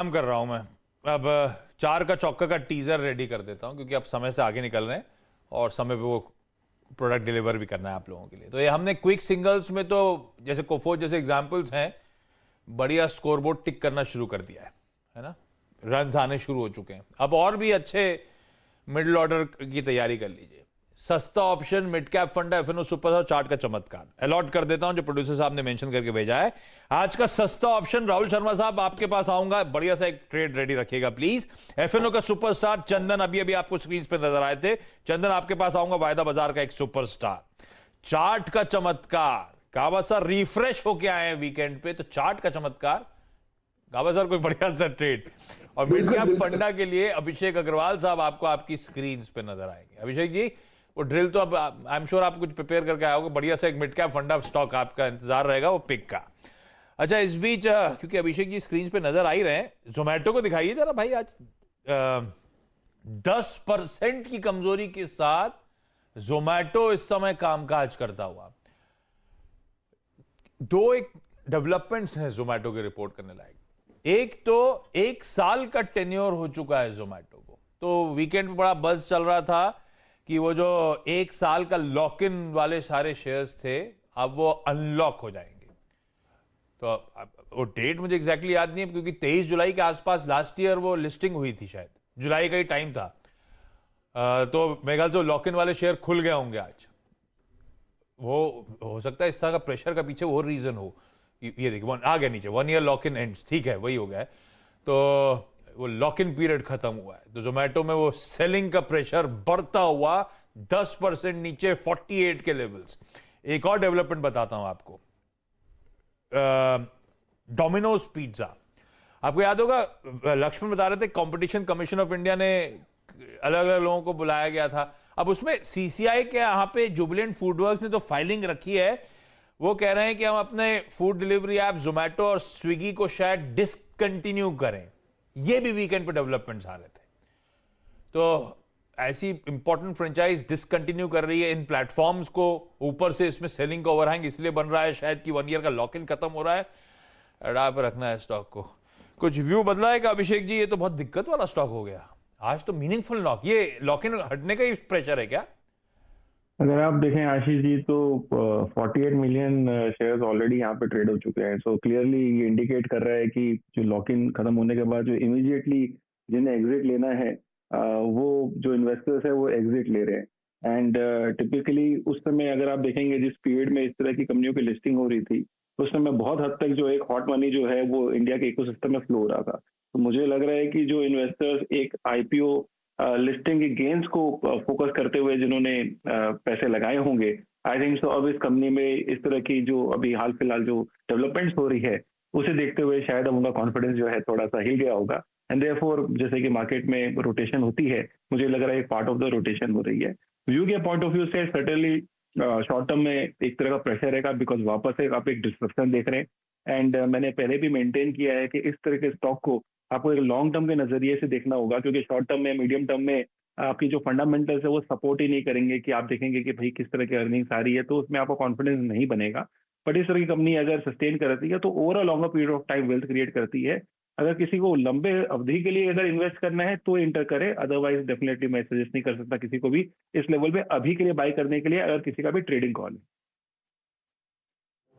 काम कर रहा हूं मैं। अब चार का चौका का टीजर रेडी कर देता हूं क्योंकि अब समय से आगे निकल रहे हैं और समय पे वो प्रोडक्ट डिलीवर भी करना है आप लोगों के लिए। तो ये हमने क्विक सिंगल्स में तो जैसे कोफोर्ज जैसे एग्जांपल्स हैं, बढ़िया स्कोरबोर्ड टिक करना शुरू कर दिया है ना। रन्स आने शुरू हो चुके हैं। अब और भी अच्छे मिडिल ऑर्डर की तैयारी कर लीजिए। सस्ता ऑप्शन मिड कैप फंड है एफएनओ सुपर और चार्ट का चमत्कार अलॉट कर देता हूं जो प्रोड्यूसर साहब ने मेंशन करके भेजा है। आज का सस्ता ऑप्शन राहुल शर्मा साहब आपके पास आऊंगा, बढ़िया सा एक ट्रेड रेडी रखिएगा प्लीज। एफएनओ का सुपरस्टार चंदन अभी अभी आपको स्क्रीन पे नजर आए थे। चंदन आपके पास आऊंगा, वायदा बाजार का एक सुपरस्टार। चार्ट का चमत्कार गाबा सर रिफ्रेश होके आए हैं वीकेंड पे, तो चार्ट का चमत्कार गाबा सर कोई बढ़िया सा ट्रेड। और मिड कैप फंडा के लिए अभिषेक अग्रवाल साहब आपको आपकी स्क्रीन पे नजर आएंगे। अभिषेक जी वो ड्रिल तो अब आई एम श्योर आप कुछ प्रिपेयर करके आए होगे, बढ़िया सा एक मिड कैप फंडा स्टॉक आपका इंतजार रहेगा वो पिक का। अच्छा इस बीच क्योंकि अभिषेक जी स्क्रीन पे नजर आ ही रहे हैं, जोमैटो को दिखाइए जरा भाई। आज 10% की कमजोरी के साथ जोमैटो इस समय कामकाज करता हुआ। दो एक डेवलपमेंट्स हैं जोमैटो के रिपोर्ट करने लायक। एक तो 1 साल का टेन्योर हो चुका है जोमैटो को, तो वीकेंड पे बड़ा बज़ चल रहा था कि वो जो 1 साल का लॉक इन वाले सारे शेयर्स थे अब वो अनलॉक हो जाएंगे। तो वो डेट मुझे एग्जैक्टली याद नहीं है क्योंकि 23 जुलाई के आसपास लास्ट ईयर वो लिस्टिंग हुई थी, शायद जुलाई का ही टाइम था। तो मेरे ख्याल से लॉक इन वाले शेयर खुल गए होंगे आज। वो हो सकता है इस तरह का प्रेशर का पीछे वो रीजन हो। ये देखिए आ गया नीचे, 1 ईयर लॉक इन एंड्स, ठीक है वही हो गया है। तो वो लॉक इन पीरियड खत्म हुआ है, तो जोमैटो में वो सेलिंग का प्रेशर बढ़ता हुआ 10% नीचे 48 के लेवल्स। एक और डेवलपमेंट बताता हूं आपको। डोमिनोज पिज्जा, आपको याद होगा लक्ष्मण बता रहे थे कंपटीशन कमीशन ऑफ इंडिया ने अलग अलग लोगों को बुलाया गया था। अब उसमें सीसीआई के यहां पे जुबिलेंट फूडवर्क्स ने तो फाइलिंग रखी है। वो कह रहे हैं कि हम अपने फूड डिलीवरी ऐप जोमैटो और स्विगी को शायद डिसकंटिन्यू करें। ये भी वीकेंड पे डेवलपमेंट्स आ रहे थे। तो ऐसी इंपॉर्टेंट फ्रेंचाइज डिसकंटिन्यू कर रही है इन प्लेटफॉर्म्स को, ऊपर से इसमें सेलिंग का ओवरहैंग इसलिए बन रहा है शायद कि 1 ईयर का लॉक इन खत्म हो रहा है, अड़ा पे रखना है स्टॉक को। कुछ व्यू बदला है क्या अभिषेक जी? ये तो बहुत दिक्कत वाला स्टॉक हो गया आज तो। मीनिंगफुल लॉक, ये लॉक इन हटने का ही प्रेशर है क्या? अगर आप देखें आशीष जी तो 48 मिलियन शेयर्स ऑलरेडी यहाँ पे ट्रेड हो चुके हैं। सो क्लियरली ये इंडिकेट कर रहा है कि जो लॉक इन खत्म होने के बाद जो इमीडिएटली जिन्हें एग्जिट लेना है वो जो इन्वेस्टर्स है वो एग्जिट ले रहे हैं। एंड टिपिकली उस समय अगर आप देखेंगे जिस पीरियड में इस तरह की कंपनियों की लिस्टिंग हो रही थी उस समय बहुत हद तक जो एक हॉट मनी जो है वो इंडिया के इकोसिस्टम में फ्लो हो रहा था। तो मुझे लग रहा है कि जो इन्वेस्टर्स एक आईपीओ लिस्टिंग के गेन्स को फोकस करते हुए जिन्होंने पैसे लगाए होंगे, आई थिंक सो अब इस कंपनी में इस तरह की जो अभी हाल फिलहाल जो डेवलपमेंट्स हो रही है उसे देखते हुए शायद अब उनका कॉन्फिडेंस जो है थोड़ा सा हिल गया होगा। एंड देयरफॉर जैसे कि मार्केट में रोटेशन होती है, मुझे लग रहा है एक पार्ट ऑफ द रोटेशन हो रही है। व्यू के पॉइंट ऑफ व्यू से सर्टेनली शॉर्ट टर्म में एक तरह का प्रेशर रहेगा बिकॉज वापस से आप एक डिस्ट्रप्शन देख रहे हैं। एंड मैंने पहले भी मेंटेन किया है कि इस तरह के स्टॉक को आपको एक लॉन्ग टर्म के नजरिए से देखना होगा, क्योंकि शॉर्ट टर्म में मीडियम टर्म में आपकी जो फंडामेंटल्स है वो सपोर्ट ही नहीं करेंगे कि आप देखेंगे कि भाई किस तरह की अर्निंग्स आ रही है, तो उसमें आपको कॉन्फिडेंस नहीं बनेगा। बट इस तरह की कंपनी अगर सस्टेन करती है तो over a longer period of time wealth create करती है। अगर किसी को लंबे अवधि के लिए अगर इन्वेस्ट करना है तो इंटर करे, अदरवाइज डेफिनेटली मैं सजेस्ट नहीं कर सकता किसी को भी इस लेवल पे अभी के लिए बाई करने के लिए, अगर किसी का भी ट्रेडिंग कॉल है।